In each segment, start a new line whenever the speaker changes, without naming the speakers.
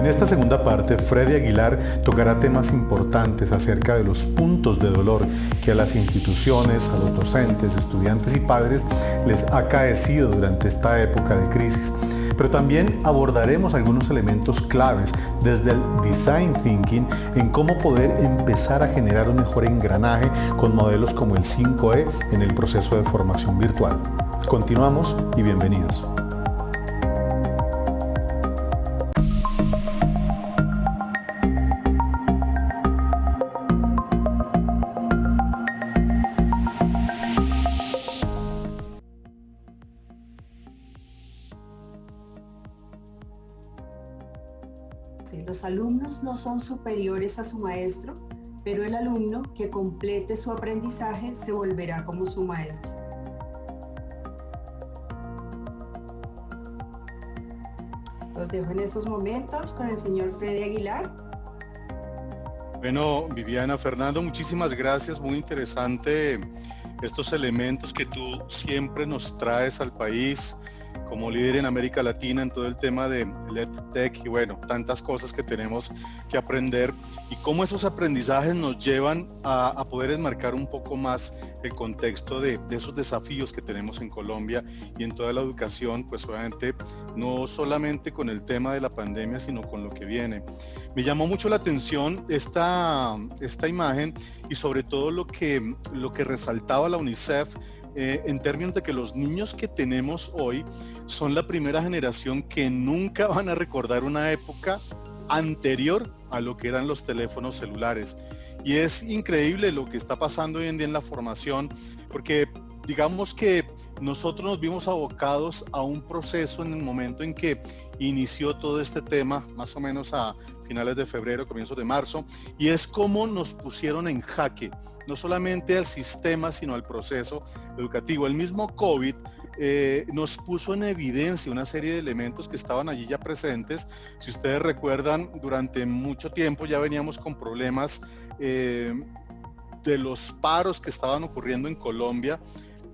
esta segunda parte, Freddy Aguilar tocará temas importantes acerca de los puntos de dolor que a las instituciones, a los docentes, estudiantes y padres les ha acaecido durante esta época de crisis. Pero también abordaremos algunos elementos claves desde el Design Thinking en cómo poder empezar a generar un mejor engranaje con modelos como el 5E en el proceso de formación virtual. Continuamos y bienvenidos.
Los alumnos no son superiores a su maestro, pero el alumno que complete su aprendizaje se volverá como su maestro. Los dejo en esos momentos con el señor Freddy Aguilar.
Bueno, Viviana, Fernando, muchísimas gracias. Muy interesante estos elementos que tú siempre nos traes al país como líder en América Latina en todo el tema de EdTech y bueno, tantas cosas que tenemos que aprender y cómo esos aprendizajes nos llevan a poder enmarcar un poco más el contexto de esos desafíos que tenemos en Colombia y en toda la educación, pues obviamente no solamente con el tema de la pandemia, sino con lo que viene. Me llamó mucho la atención esta imagen y sobre todo lo que resaltaba la UNICEF en términos de que los niños que tenemos hoy son la primera generación que nunca van a recordar una época anterior a lo que eran los teléfonos celulares. Y es increíble lo que está pasando hoy en día en la formación, porque digamos que nosotros nos vimos abocados a un proceso en el momento en que inició todo este tema, más o menos a finales de febrero, comienzos de marzo, y es como nos pusieron en jaque, no solamente al sistema, sino al proceso educativo. El mismo COVID nos puso en evidencia una serie de elementos que estaban allí ya presentes. Si ustedes recuerdan, durante mucho tiempo ya veníamos con problemas de los paros que estaban ocurriendo en Colombia,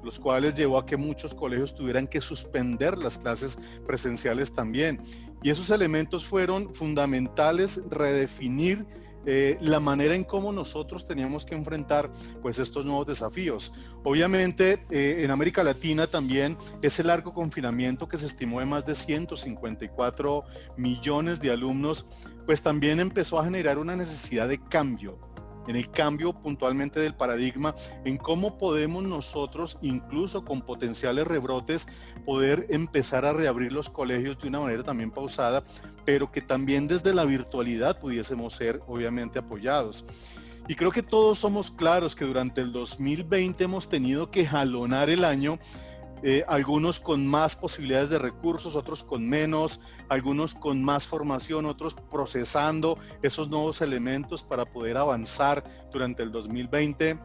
los cuales llevó a que muchos colegios tuvieran que suspender las clases presenciales también. Y esos elementos fueron fundamentales, redefinir la manera en cómo nosotros teníamos que enfrentar pues estos nuevos desafíos. Obviamente en América Latina también ese largo confinamiento que se estimó de más de 154 millones de alumnos, pues también empezó a generar una necesidad de cambio, en el cambio puntualmente del paradigma, en cómo podemos nosotros, incluso con potenciales rebrotes, poder empezar a reabrir los colegios de una manera también pausada, pero que también desde la virtualidad pudiésemos ser obviamente apoyados. Y creo que todos somos claros que durante el 2020 hemos tenido que jalonar el año, algunos con más posibilidades de recursos, otros con menos, algunos con más formación, otros procesando esos nuevos elementos para poder avanzar durante el 2020.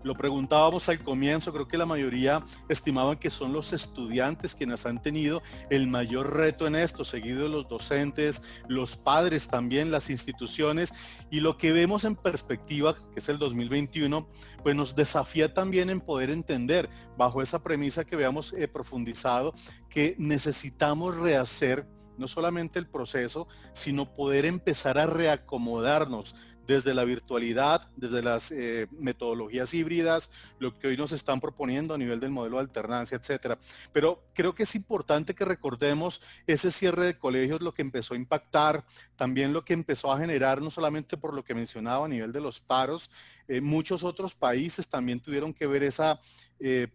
Lo preguntábamos al comienzo, creo que la mayoría estimaban que son los estudiantes quienes han tenido el mayor reto en esto, seguido de los docentes, los padres también, las instituciones, y lo que vemos en perspectiva, que es el 2021, pues nos desafía también en poder entender, bajo esa premisa que veamos profundizado, que necesitamos rehacer no solamente el proceso, sino poder empezar a reacomodarnos desde la virtualidad, desde las metodologías híbridas, lo que hoy nos están proponiendo a nivel del modelo de alternancia, etcétera. Pero creo que es importante que recordemos ese cierre de colegios, lo que empezó a impactar, también lo que empezó a generar, no solamente por lo que mencionaba a nivel de los paros, muchos otros países también tuvieron que ver esa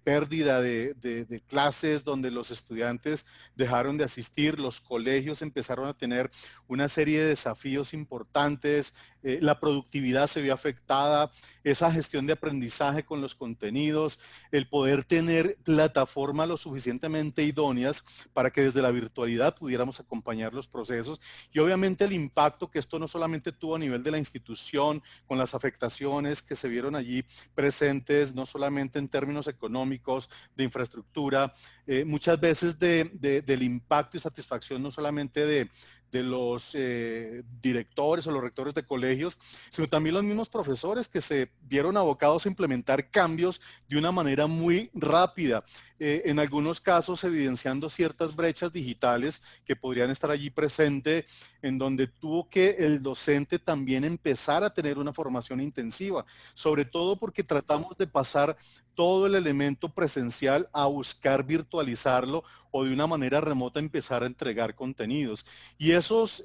pérdida de clases donde los estudiantes dejaron de asistir, los colegios empezaron a tener una serie de desafíos importantes, la productividad se vio afectada, esa gestión de aprendizaje con los contenidos, el poder tener plataformas lo suficientemente idóneas para que desde la virtualidad pudiéramos acompañar los procesos y obviamente el impacto que esto no solamente tuvo a nivel de la institución, con las afectaciones que se vieron allí presentes, no solamente en términos económicos, de infraestructura, muchas veces del impacto y satisfacción no solamente de los directores o los rectores de colegios, sino también los mismos profesores que se vieron abocados a implementar cambios de una manera muy rápida, en algunos casos evidenciando ciertas brechas digitales que podrían estar allí presentes en donde tuvo que el docente también empezar a tener una formación intensiva, sobre todo porque tratamos de pasar todo el elemento presencial a buscar virtualizarlo o de una manera remota empezar a entregar contenidos. Y esos,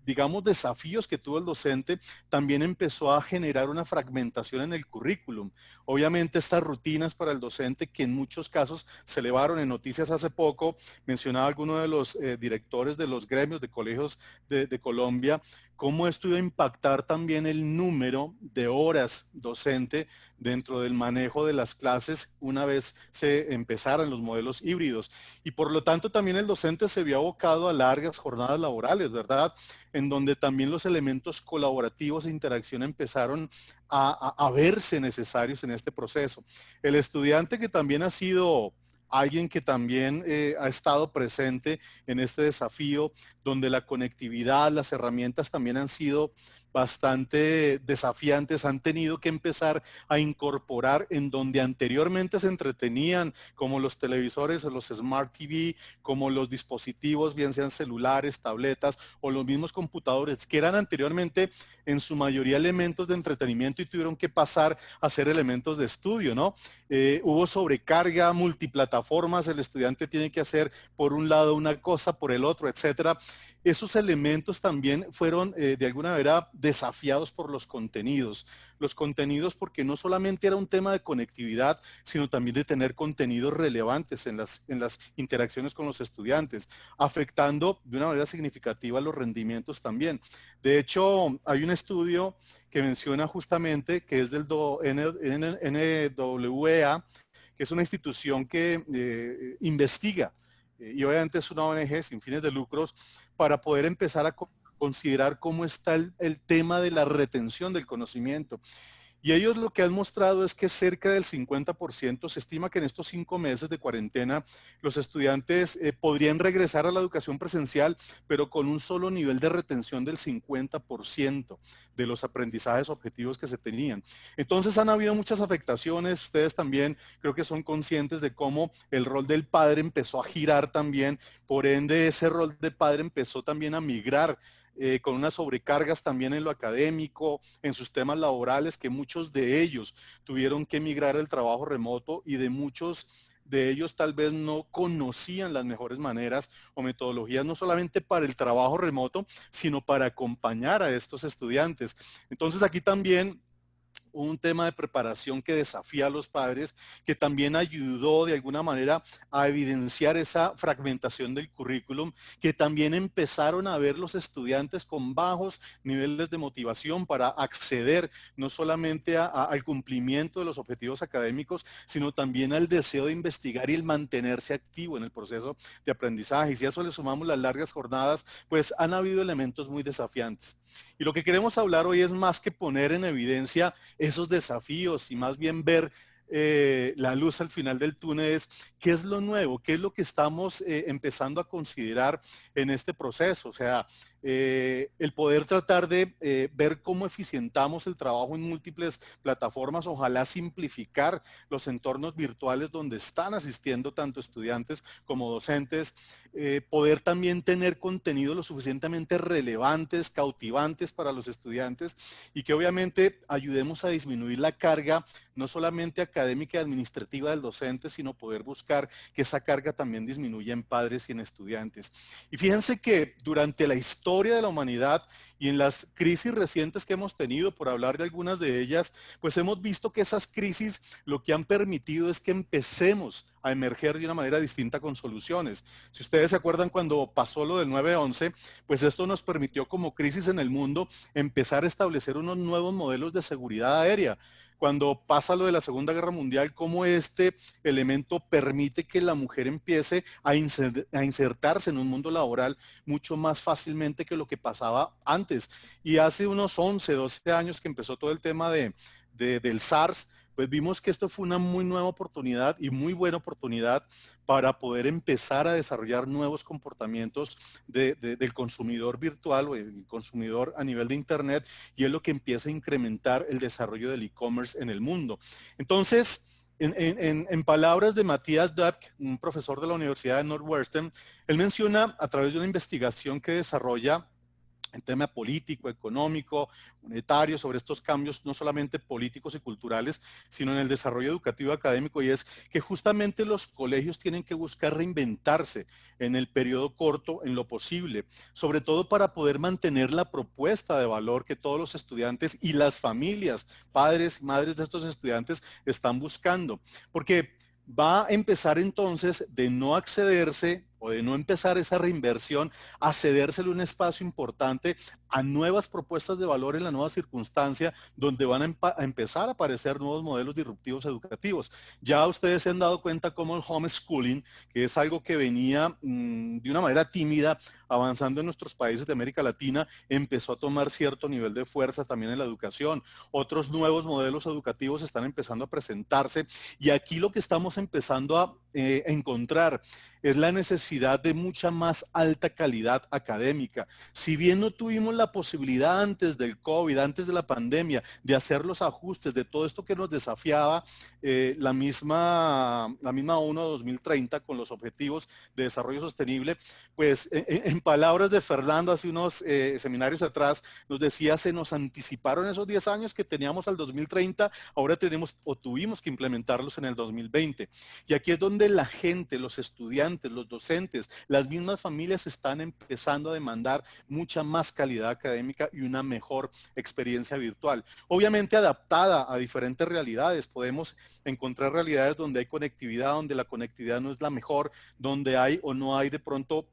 digamos, desafíos que tuvo el docente también empezó a generar una fragmentación en el currículum. Obviamente estas rutinas para el docente que en muchos casos se elevaron en noticias hace poco, mencionaba alguno de los directores de los gremios de colegios de Colombia, cómo esto iba a impactar también el número de horas docente dentro del manejo de las clases una vez se empezaran los modelos híbridos. Y por lo tanto también el docente se vio abocado a largas jornadas laborales, ¿verdad? En donde también los elementos colaborativos e interacción empezaron a verse necesarios en este proceso. El estudiante que también ha sido alguien que también ha estado presente en este desafío, donde la conectividad, las herramientas también han sido bastante desafiantes, han tenido que empezar a incorporar en donde anteriormente se entretenían, como los televisores o los Smart TV, como los dispositivos, bien sean celulares, tabletas o los mismos computadores, que eran anteriormente en su mayoría elementos de entretenimiento y tuvieron que pasar a ser elementos de estudio, ¿no? Hubo sobrecarga, multiplataformas, el estudiante tiene que hacer por un lado una cosa, por el otro, etcétera. Esos elementos también fueron de alguna manera desafiados por los contenidos. Los contenidos porque no solamente era un tema de conectividad, sino también de tener contenidos relevantes en las interacciones con los estudiantes, afectando de una manera significativa los rendimientos también. De hecho, hay un estudio que menciona justamente que es del NWEA, que es una institución que investiga y obviamente es una ONG sin fines de lucros, para poder empezar a considerar cómo está el tema de la retención del conocimiento. Y ellos lo que han mostrado es que cerca del 50% se estima que en estos 5 meses de cuarentena los estudiantes podrían regresar a la educación presencial, pero con un solo nivel de retención del 50% de los aprendizajes objetivos que se tenían. Entonces han habido muchas afectaciones. Ustedes también creo que son conscientes de cómo el rol del padre empezó a girar también. Por ende, ese rol de padre empezó también a migrar con unas sobrecargas también en lo académico, en sus temas laborales, que muchos de ellos tuvieron que migrar al trabajo remoto y de muchos de ellos tal vez no conocían las mejores maneras o metodologías, no solamente para el trabajo remoto, sino para acompañar a estos estudiantes. Entonces aquí también un tema de preparación que desafía a los padres, que también ayudó de alguna manera a evidenciar esa fragmentación del currículum, que también empezaron a ver los estudiantes con bajos niveles de motivación para acceder no solamente al cumplimiento de los objetivos académicos, sino también al deseo de investigar y el mantenerse activo en el proceso de aprendizaje. Y si a eso le sumamos las largas jornadas, pues han habido elementos muy desafiantes. Y lo que queremos hablar hoy es más que poner en evidencia esos desafíos y más bien ver la luz al final del túnel, es qué es lo nuevo, qué es lo que estamos empezando a considerar en este proceso. O sea, el poder tratar de ver cómo eficientamos el trabajo en múltiples plataformas, ojalá simplificar los entornos virtuales donde están asistiendo tanto estudiantes como docentes, poder también tener contenidos lo suficientemente relevantes, cautivantes para los estudiantes y que obviamente ayudemos a disminuir la carga no solamente académica y administrativa del docente, sino poder buscar que esa carga también disminuya en padres y en estudiantes. Y fíjense que durante la historia de la humanidad y en las crisis recientes que hemos tenido, por hablar de algunas de ellas, pues hemos visto que esas crisis lo que han permitido es que empecemos a emerger de una manera distinta con soluciones. Si ustedes se acuerdan cuando pasó lo del 9/11, pues esto nos permitió como crisis en el mundo empezar a establecer unos nuevos modelos de seguridad aérea. Cuando pasa lo de la Segunda Guerra Mundial, cómo este elemento permite que la mujer empiece a insertarse en un mundo laboral mucho más fácilmente que lo que pasaba antes. Y hace unos 11, 12 años que empezó todo el tema del SARS, pues vimos que esto fue una muy nueva oportunidad y muy buena oportunidad para poder empezar a desarrollar nuevos comportamientos del consumidor virtual o el consumidor a nivel de Internet, y es lo que empieza a incrementar el desarrollo del e-commerce en el mundo. Entonces, en palabras de Matthias Duck, un profesor de la Universidad de Northwestern, él menciona a través de una investigación que desarrolla en tema político, económico, monetario, sobre estos cambios no solamente políticos y culturales, sino en el desarrollo educativo y académico, y es que justamente los colegios tienen que buscar reinventarse en el periodo corto en lo posible, sobre todo para poder mantener la propuesta de valor que todos los estudiantes y las familias, padres y madres de estos estudiantes están buscando, porque va a empezar entonces de no accederse o de no empezar esa reinversión, a cedérsele un espacio importante a nuevas propuestas de valor en la nueva circunstancia, donde van a empezar a aparecer nuevos modelos disruptivos educativos. Ya ustedes se han dado cuenta cómo el homeschooling, que es algo que venía de una manera tímida, avanzando en nuestros países de América Latina, empezó a tomar cierto nivel de fuerza también en la educación. Otros nuevos modelos educativos están empezando a presentarse, y aquí lo que estamos empezando a encontrar es la necesidad de mucha más alta calidad académica. Si bien no tuvimos la posibilidad antes del COVID, antes de la pandemia, de hacer los ajustes de todo esto que nos desafiaba la misma ONU 2030 con los objetivos de desarrollo sostenible, pues en palabras de Fernando hace unos seminarios atrás, nos decía, se nos anticiparon esos 10 años que teníamos al 2030, ahora tenemos o tuvimos que implementarlos en el 2020. Y aquí es donde la gente, los estudiantes, los docentes, las mismas familias están empezando a demandar mucha más calidad académica y una mejor experiencia virtual. Obviamente adaptada a diferentes realidades. Podemos encontrar realidades donde hay conectividad, donde la conectividad no es la mejor, donde hay o no hay de pronto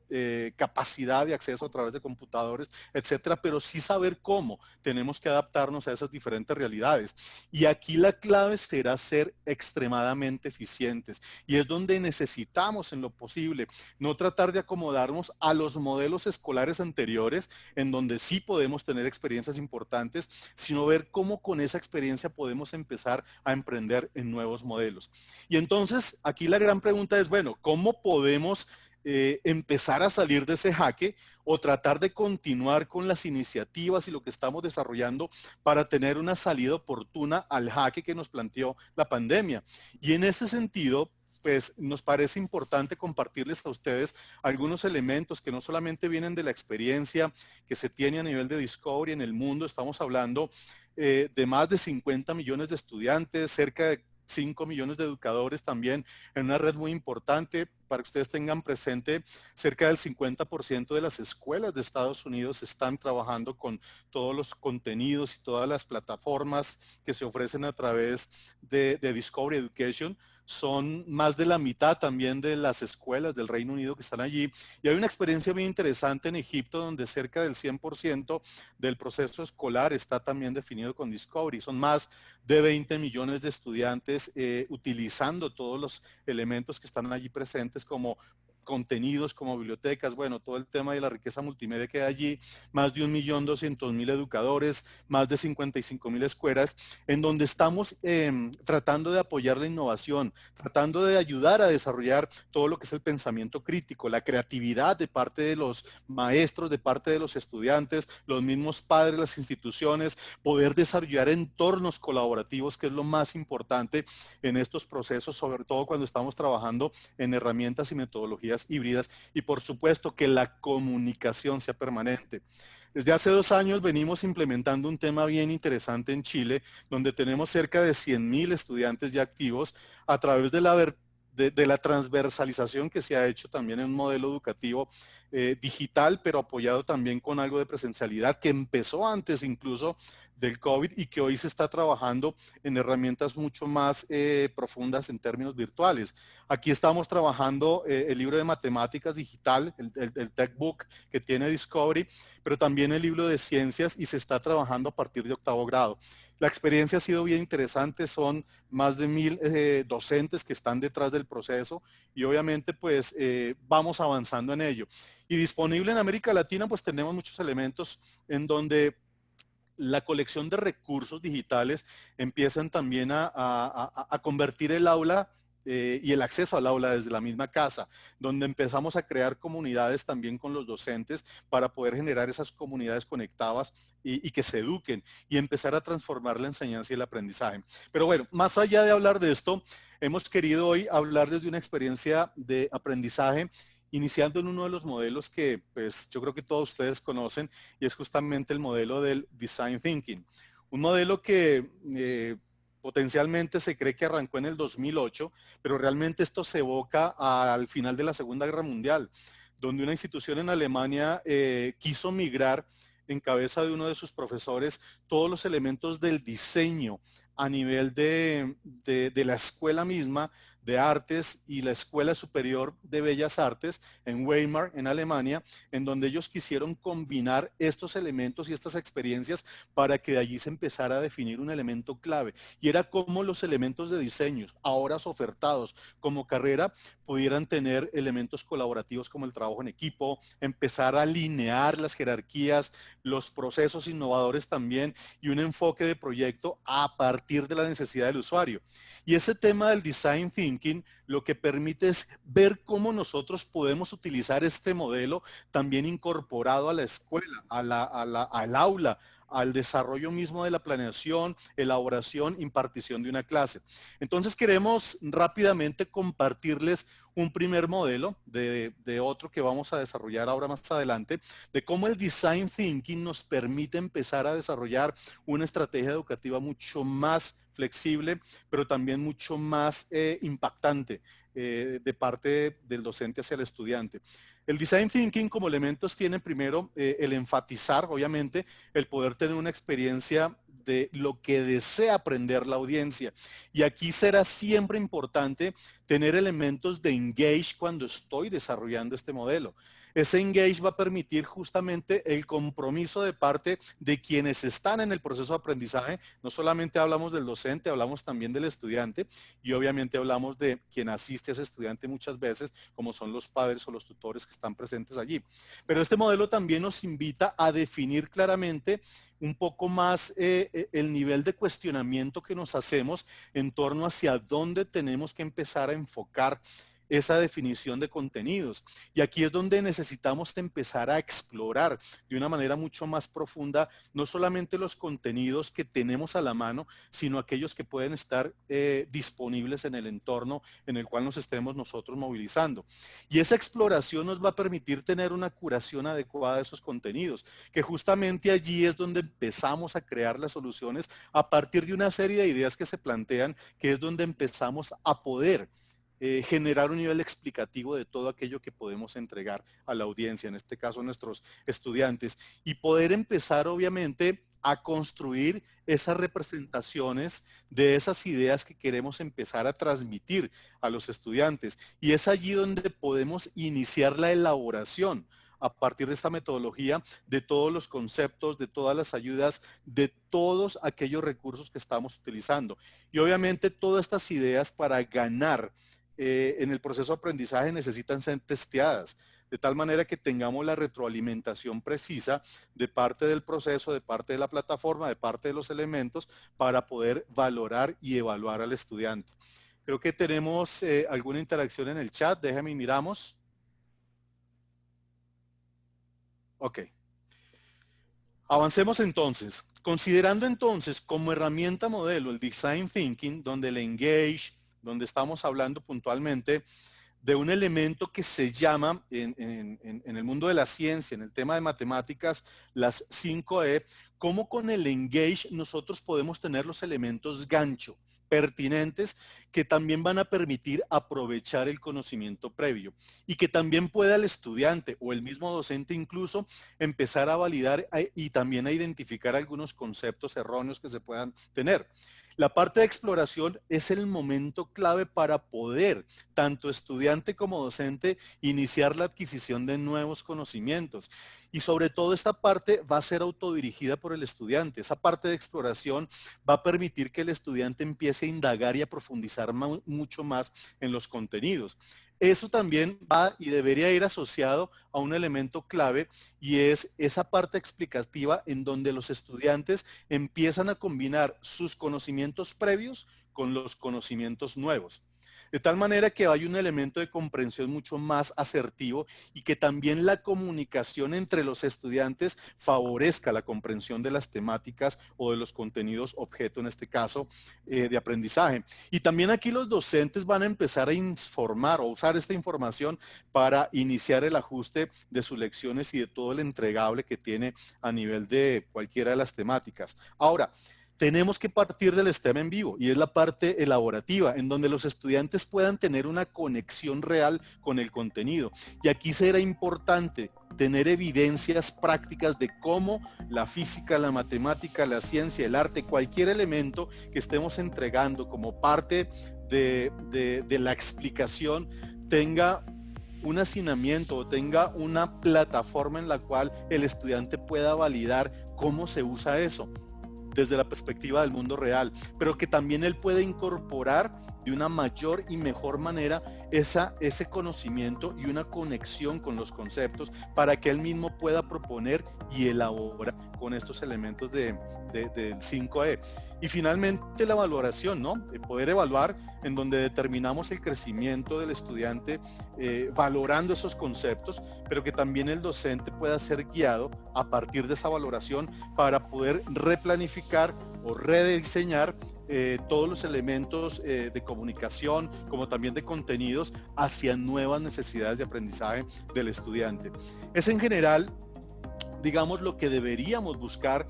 capacidad de acceso a través de computadores, etcétera, pero sí saber cómo tenemos que adaptarnos a esas diferentes realidades. Y aquí la clave será ser extremadamente eficientes, y es donde necesitamos en lo posible no tratar de acomodarnos a los modelos escolares anteriores, en donde sí podemos tener experiencias importantes, sino ver cómo con esa experiencia podemos empezar a emprender en nuevos modelos. Y entonces aquí la gran pregunta es, bueno, ¿cómo podemos empezar a salir de ese jaque o tratar de continuar con las iniciativas y lo que estamos desarrollando para tener una salida oportuna al jaque que nos planteó la pandemia? Y en este sentido, pues nos parece importante compartirles a ustedes algunos elementos que no solamente vienen de la experiencia que se tiene a nivel de Discovery en el mundo. Estamos hablando de más de 50 millones de estudiantes, cerca de 5 millones de educadores también en una red muy importante. Para que ustedes tengan presente, cerca del 50% de las escuelas de Estados Unidos están trabajando con todos los contenidos y todas las plataformas que se ofrecen a través de Discovery Education. Son más de la mitad también de las escuelas del Reino Unido que están allí. Y hay una experiencia muy interesante en Egipto, donde cerca del 100% del proceso escolar está también definido con Discovery. Son más de 20 millones de estudiantes utilizando todos los elementos que están allí presentes, como contenidos, como bibliotecas, bueno, todo el tema de la riqueza multimedia que hay allí, más de 1.200.000 educadores, más de 55.000 escuelas, en donde estamos tratando de apoyar la innovación, tratando de ayudar a desarrollar todo lo que es el pensamiento crítico, la creatividad de parte de los maestros, de parte de los estudiantes, los mismos padres, las instituciones, poder desarrollar entornos colaborativos, que es lo más importante en estos procesos, sobre todo cuando estamos trabajando en herramientas y metodologías híbridas, y por supuesto que la comunicación sea permanente. Desde hace 2 años venimos implementando un tema bien interesante en Chile, donde tenemos cerca de 100.000 estudiantes ya activos a través de la transversalización que se ha hecho también en un modelo educativo digital, pero apoyado también con algo de presencialidad, que empezó antes incluso del COVID y que hoy se está trabajando en herramientas mucho más profundas en términos virtuales. Aquí estamos trabajando el libro de matemáticas digital, el Techbook que tiene Discovery, pero también el libro de ciencias, y se está trabajando a partir de 8º grado. La experiencia ha sido bien interesante, son más de 1.000 docentes que están detrás del proceso, y obviamente pues vamos avanzando en ello. Y disponible en América Latina pues tenemos muchos elementos en donde la colección de recursos digitales empiezan también a convertir el aula y el acceso al aula desde la misma casa, donde empezamos a crear comunidades también con los docentes para poder generar esas comunidades conectadas y que se eduquen y empezar a transformar la enseñanza y el aprendizaje. Pero bueno, más allá de hablar de esto, hemos querido hoy hablar desde una experiencia de aprendizaje iniciando en uno de los modelos que pues, yo creo que todos ustedes conocen, y es justamente el modelo del Design Thinking. Un modelo que potencialmente se cree que arrancó en el 2008, pero realmente esto se evoca al final de la Segunda Guerra Mundial, donde una institución en Alemania quiso migrar en cabeza de uno de sus profesores todos los elementos del diseño a nivel de la escuela misma de artes y la Escuela Superior de Bellas Artes en Weimar, en Alemania, en donde ellos quisieron combinar estos elementos y estas experiencias para que de allí se empezara a definir un elemento clave. Y era cómo los elementos de diseño, ahora ofertados como carrera, pudieran tener elementos colaborativos como el trabajo en equipo, empezar a alinear las jerarquías, los procesos innovadores también y un enfoque de proyecto a partir de la necesidad del usuario. Y ese tema del design thinking lo que permite es ver cómo nosotros podemos utilizar este modelo también incorporado a la escuela, al aula, al desarrollo mismo de la planeación, elaboración, impartición de una clase. Entonces queremos rápidamente compartirles un primer modelo de otro que vamos a desarrollar ahora más adelante, de cómo el design thinking nos permite empezar a desarrollar una estrategia educativa mucho más flexible, pero también mucho más impactante de parte del docente hacia el estudiante. El design thinking como elementos tiene primero el enfatizar, obviamente, el poder tener una experiencia de lo que desea aprender la audiencia. Y aquí será siempre importante tener elementos de engage cuando estoy desarrollando este modelo. Ese engage va a permitir justamente el compromiso de parte de quienes están en el proceso de aprendizaje. No solamente hablamos del docente, hablamos también del estudiante y obviamente hablamos de quien asiste a ese estudiante muchas veces, como son los padres o los tutores que están presentes allí. Pero este modelo también nos invita a definir claramente un poco más el nivel de cuestionamiento que nos hacemos en torno hacia dónde tenemos que empezar a enfocar esa definición de contenidos. Y aquí es donde necesitamos empezar a explorar de una manera mucho más profunda, no solamente los contenidos que tenemos a la mano, sino aquellos que pueden estar disponibles en el entorno en el cual nos estemos nosotros movilizando. Y esa exploración nos va a permitir tener una curación adecuada de esos contenidos, que justamente allí es donde empezamos a crear las soluciones a partir de una serie de ideas que se plantean, que es donde empezamos a poder generar un nivel explicativo de todo aquello que podemos entregar a la audiencia, en este caso a nuestros estudiantes, y poder empezar obviamente a construir esas representaciones de esas ideas que queremos empezar a transmitir a los estudiantes. Y es allí donde podemos iniciar la elaboración a partir de esta metodología de todos los conceptos, de todas las ayudas, de todos aquellos recursos que estamos utilizando. Y obviamente todas estas ideas para ganar en el proceso de aprendizaje necesitan ser testeadas, de tal manera que tengamos la retroalimentación precisa de parte del proceso, de parte de la plataforma, de parte de los elementos, para poder valorar y evaluar al estudiante. Creo que tenemos alguna interacción en el chat, déjenme y miramos. Ok. Avancemos entonces. Considerando entonces como herramienta modelo el Design Thinking, donde el Engage, donde estamos hablando puntualmente de un elemento que se llama en el mundo de la ciencia, en el tema de matemáticas, las 5E, cómo con el Engage nosotros podemos tener los elementos gancho pertinentes que también van a permitir aprovechar el conocimiento previo y que también pueda el estudiante o el mismo docente incluso empezar a validar y también a identificar algunos conceptos erróneos que se puedan tener. La parte de exploración es el momento clave para poder, tanto estudiante como docente, iniciar la adquisición de nuevos conocimientos. Y sobre todo esta parte va a ser autodirigida por el estudiante. Esa parte de exploración va a permitir que el estudiante empiece a indagar y a profundizar mucho más en los contenidos. Eso también va y debería ir asociado a un elemento clave y es esa parte explicativa en donde los estudiantes empiezan a combinar sus conocimientos previos con los conocimientos nuevos. de tal manera que hay un elemento de comprensión mucho más asertivo y que también la comunicación entre los estudiantes favorezca la comprensión de las temáticas o de los contenidos objeto, en este caso, de aprendizaje. Y también aquí los docentes van a empezar a informar o usar esta información para iniciar el ajuste de sus lecciones y de todo el entregable que tiene a nivel de cualquiera de las temáticas. Ahora, tenemos que partir del STEM en vivo y es la parte elaborativa en donde los estudiantes puedan tener una conexión real con el contenido. Y aquí será importante tener evidencias prácticas de cómo la física, la matemática, la ciencia, el arte, cualquier elemento que estemos entregando como parte de la explicación tenga un hacinamiento o tenga una plataforma en la cual el estudiante pueda validar cómo se usa eso desde la perspectiva del mundo real, pero que también él puede incorporar de una mayor y mejor manera ese conocimiento y una conexión con los conceptos para que él mismo pueda proponer y elaborar con estos elementos del 5E. Y finalmente la valoración, ¿no? Poder evaluar en donde determinamos el crecimiento del estudiante valorando esos conceptos, pero que también el docente pueda ser guiado a partir de esa valoración para poder replanificar o rediseñar todos los elementos de comunicación como también de contenidos hacia nuevas necesidades de aprendizaje del estudiante. Es en general, digamos, lo que deberíamos buscar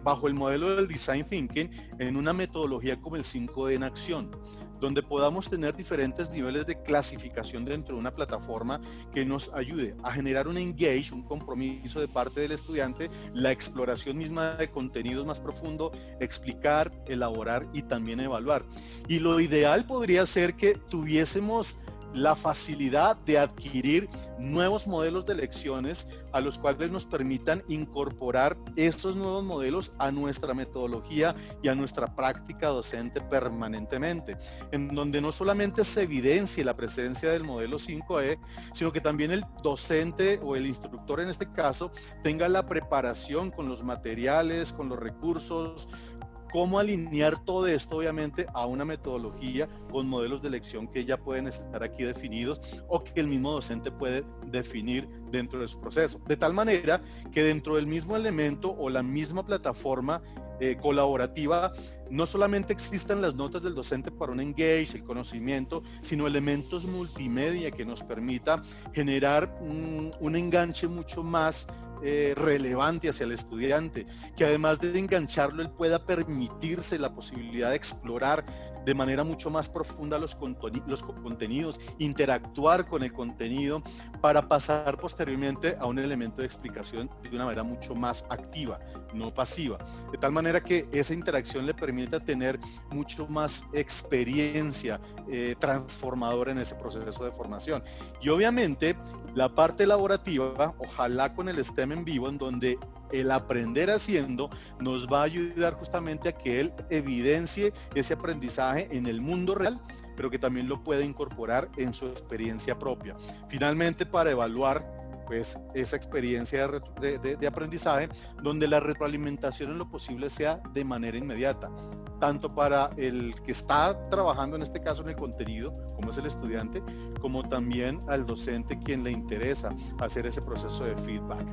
bajo el modelo del Design Thinking en una metodología como el 5D en acción, donde podamos tener diferentes niveles de clasificación dentro de una plataforma que nos ayude a generar un engage, un compromiso de parte del estudiante, la exploración misma de contenidos más profundo, explicar, elaborar y también evaluar. Y lo ideal podría ser que tuviésemos la facilidad de adquirir nuevos modelos de lecciones a los cuales nos permitan incorporar estos nuevos modelos a nuestra metodología y a nuestra práctica docente permanentemente, en donde no solamente se evidencie la presencia del modelo 5E, sino que también el docente o el instructor en este caso tenga la preparación con los materiales, con los recursos, cómo alinear todo esto obviamente a una metodología con modelos de lección que ya pueden estar aquí definidos o que el mismo docente puede definir dentro de su proceso. De tal manera que dentro del mismo elemento o la misma plataforma colaborativa no solamente existan las notas del docente para un engage, el conocimiento, sino elementos multimedia que nos permita generar un enganche mucho más relevante hacia el estudiante, que además de engancharlo, él pueda permitirse la posibilidad de explorar de manera mucho más profunda los contenidos, interactuar con el contenido para pasar posteriormente a un elemento de explicación de una manera mucho más activa, no pasiva, de tal manera que esa interacción le permita tener mucho más experiencia transformadora en ese proceso de formación. Y obviamente la parte elaborativa, ojalá con el STEM en vivo, en donde el aprender haciendo nos va a ayudar justamente a que él evidencie ese aprendizaje en el mundo real, pero que también lo pueda incorporar en su experiencia propia. Finalmente, para evaluar pues esa experiencia de aprendizaje, donde la retroalimentación en lo posible sea de manera inmediata, tanto para el que está trabajando en este caso en el contenido, como es el estudiante, como también al docente quien le interesa hacer ese proceso de feedback.